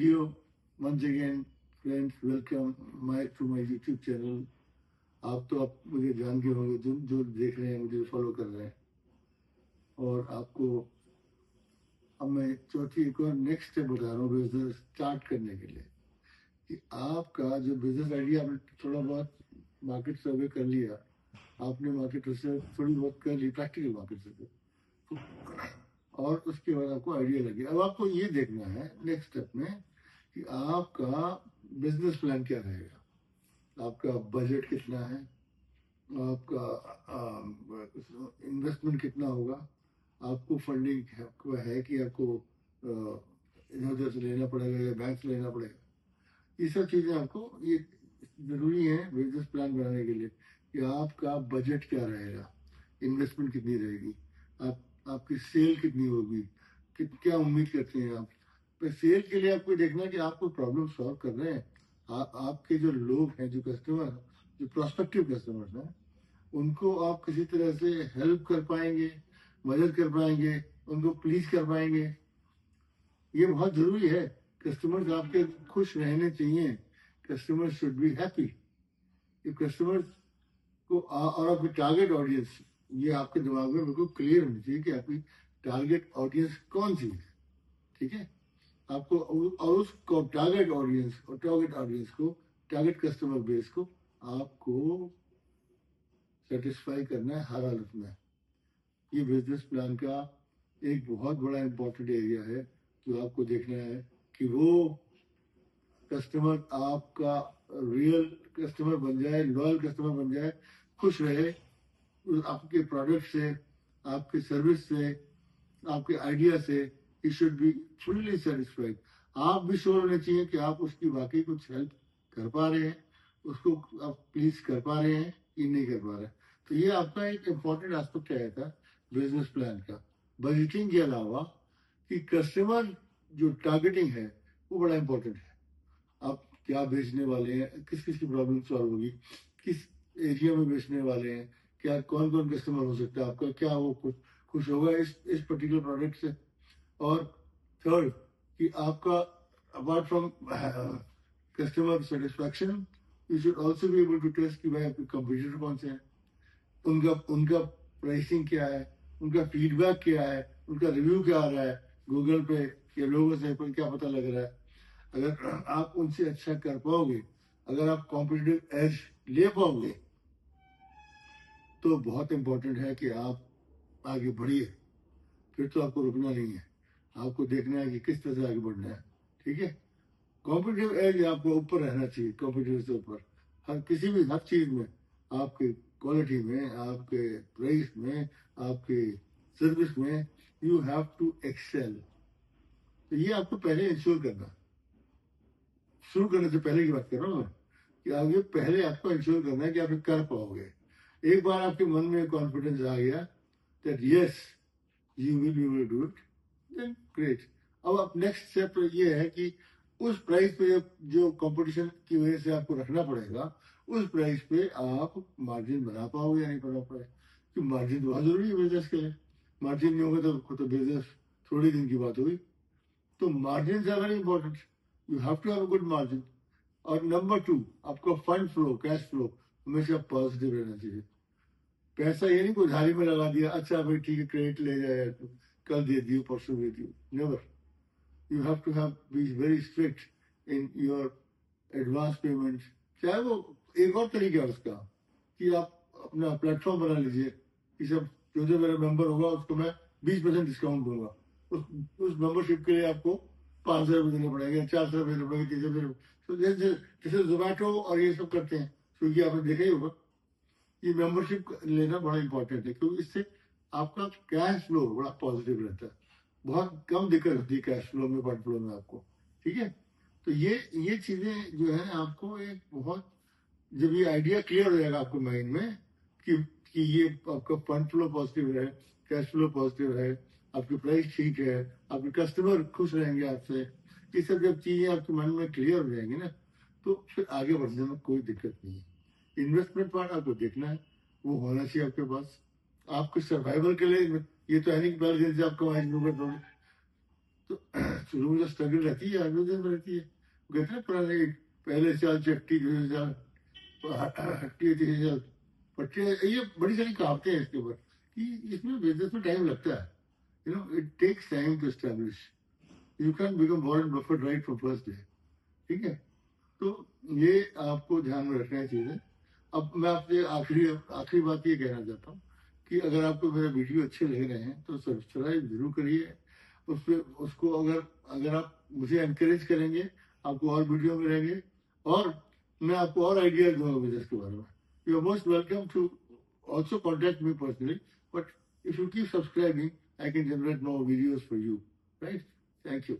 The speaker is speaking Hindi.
video. Once again, friends, welcome to my YouTube channel. आप मुझे जान के होंगे, जो देख रहे हैं, मुझे फॉलो कर रहे हैं। और आपको अब मैं चौथी एक और नेक्स्ट स्टेप बता रहा हूँ बिजनेस स्टार्ट करने के लिए, कि आपका जो बिजनेस आइडिया, आपने थोड़ा बहुत मार्केट सर्वे कर लिया, आपने मार्केट रिसर्च थोड़ी बहुत कर ली, प्रैक्टिकल मार्केट सर्वे, और उसके बाद आपको आइडिया लगे। अब आपको ये देखना है नेक्स्ट स्टेप में कि आपका बिजनेस प्लान क्या रहेगा, आपका बजट कितना है, आपका इन्वेस्टमेंट कितना होगा, आपको फंडिंग है कि आपको इधर उधर से लेना पड़ेगा या बैंक से लेना पड़ेगा। ये सब चीज़ें आपको ये ज़रूरी है बिजनेस प्लान बनाने के लिए, कि आपका बजट क्या रहेगा, इन्वेस्टमेंट कितनी रहेगी, आपकी सेल कितनी होगी, क्या उम्मीद करते हैं आप। तो सेल के लिए आपको देखना है कि आपको प्रॉब्लम सॉल्व कर रहे हैं, आपके जो लोग हैं, जो कस्टमर, जो प्रोस्पेक्टिव कस्टमर्स हैं, उनको आप किसी तरह से हेल्प कर पाएंगे, मदद कर पाएंगे, उनको प्लीज कर पाएंगे। ये बहुत जरूरी है। कस्टमर्स आपके खुश रहने चाहिए। Customer should be happy. Customers को और आपकी टारगेट ऑडियंस, ये आपके दिमाग में बिल्कुल क्लियर होनी चाहिए कि आपकी टारगेट ऑडियंस कौन सी है। ठीक है, आपको और उसको टारगेट ऑडियंस को, टारगेट कस्टमर बेस को आपको सेटिस्फाई करना है हर हालत में। ये बिजनेस प्लान का एक बहुत बड़ा इंपॉर्टेंट एरिया है, जो आपको देखना है कि वो कस्टमर आपका रियल कस्टमर बन जाए, लॉयल कस्टमर बन जाए, खुश रहे आपके प्रोडक्ट से, आपके सर्विस से, आपके आइडिया से। He should be fully satisfied. आप भी श्योर होने चाहिए कि आप उसकी वाकई कुछ हेल्प कर पा रहे हैं, उसको आप प्लीज कर पा रहे हैं कि नहीं कर पा रहे हैं। तो ये आपका एक इम्पॉर्टेंट एस्पेक्ट रहेगा बिजनेस प्लान का। बजटिंग के अलावा कि कस्टमर जो टारगेटिंग है वो बड़ा इंपॉर्टेंट है। आप क्या बेचने वाले हैं, किस किस की प्रॉब्लम सॉल्व होगी, किस एरिया में बेचने वाले हैं, क्या कौन कौन कस्टमर हो सकता है आपका, क्या वो खुश होगा इस पर्टिकुलर प्रोडक्ट से। और थर्ड, कि आपका apart from customer satisfaction, you should also be able to test कि भाई आपके कंपटीटर कौन से हैं, उनका उनका प्राइसिंग क्या है, उनका फीडबैक क्या है, उनका रिव्यू क्या आ रहा है गूगल पे या लोगों से, क्या पता लग रहा है। अगर आप उनसे अच्छा कर पाओगे, अगर आप कॉम्पिटिटिव एज ले पाओगे, तो बहुत इंपॉर्टेंट है कि आप आगे बढ़िए। फिर तो आपको रुकना नहीं है, आपको देखना है कि किस तरह से आगे बढ़ना है। ठीक है, कॉम्पिटिटिव एज आपको ऊपर रहना चाहिए, कॉम्पिटिटर से ऊपर हर चीज में, आपके क्वालिटी में, आपके प्राइस में, आपके सर्विस में, यू हैव टू एक्सेल। तो ये आपको पहले इंश्योर करना, शुरू करने से पहले की बात कर रहा हूँ मैं, कि आगे पहले आपको इंश्योर करना है कि आप कर पाओगे। एक बार आपके मन में कॉन्फिडेंस आ गया that yes you will be able to do it, then great. अब आप नेक्स्ट स्टेप ये है कि उस प्राइस पे जो कंपटीशन की वजह से आपको रखना पड़ेगा, उस प्राइस पे आप मार्जिन बना पाओगे या नहीं बना पाओगे। क्योंकि मार्जिन बहुत जरूरी है बिजनेस के लिए। मार्जिन नहीं होगा तो बिजनेस थोड़ी दिन की बात होगी। तो margin are very important, you have to have a good margin. और नंबर 2, आपका फंड फ्लो, कैश फ्लो हमेशा पॉजिटिव रहना चाहिए। पैसा ये नहीं कि उधारी में लगा दिया, अच्छा भाई ठीक है क्रेडिट ले जाए, कल दे दियो, परसों दे दियो, never. You have to be very strict in your advance payment. चाहे वो एक और तरीका है उसका, कि आप अपना प्लेटफॉर्म बना लीजिए कि सब जो मेरा मेंबर होगा उसको मैं 20% डिस्काउंट दूंगा। उस मेंबरशिप के लिए आपको 500 रुपये देने पड़ेंगे, 400 रुपये देने पड़ेंगे, 300 रुपये। तो जैसे जोमेटो और ये सब करते हैं, स्विगी आपने देखा ही होगा। ये मेंबरशिप लेना बड़ा इंपॉर्टेंट है, क्योंकि इससे आपका कैश फ्लो बड़ा पॉजिटिव रहता है। बहुत कम दिक्कत होती है कैश फ्लो में, फंड फ्लो में आपको। ठीक है, तो ये चीजें जो है आपको एक बहुत, जब ये आइडिया क्लियर हो जाएगा आपको माइंड में कि ये आपका फंड फ्लो पॉजिटिव है, कैश फ्लो पॉजिटिव है, आपकी प्राइस ठीक है, आपके कस्टमर खुश रहेंगे आपसे, ये सब जब चीजें आपके मन में क्लियर हो जाएंगी ना, तो फिर आगे बढ़ने में कोई दिक्कत नहीं है। इन्वेस्टमेंट पार्ट आपको देखना है, वो होना चाहिए आपके पास। आपके सर्वाइवल के लिए ये तो है नहीं कि पहले दिन से आप कमाएंगे। तो शुरू में जो स्ट्रगल रहती है आगे दिन में रहती है, कहते हैं पुराने पहले साल चट्टी दूसरे साल हट्टी तीसरे साल पट्टी, ये बड़ी सारी कहावतें हैं इसके ऊपर कि इसमें बिजनेस में टाइम लगता है, you know it takes time to establish, you can become Warren Buffett right from first day, ठीक है। तो ये आपको ध्यान में रखना चाहिए। अब मैं आपसे आखिरी बात ये कहना चाहता हूँ कि अगर आपको मेरे वीडियो अच्छे लग रहे हैं तो सब्सक्राइब जरूर करिए उस पर, उसको अगर अगर आप मुझे एनकरेज करेंगे आपको और वीडियो मिलेंगे और मैं आपको और आइडियाज दूंगा बिजनेस के बारे में। You are most welcome to also contact me personally, but if you keep subscribing I can generate more videos for you, right? Thank you.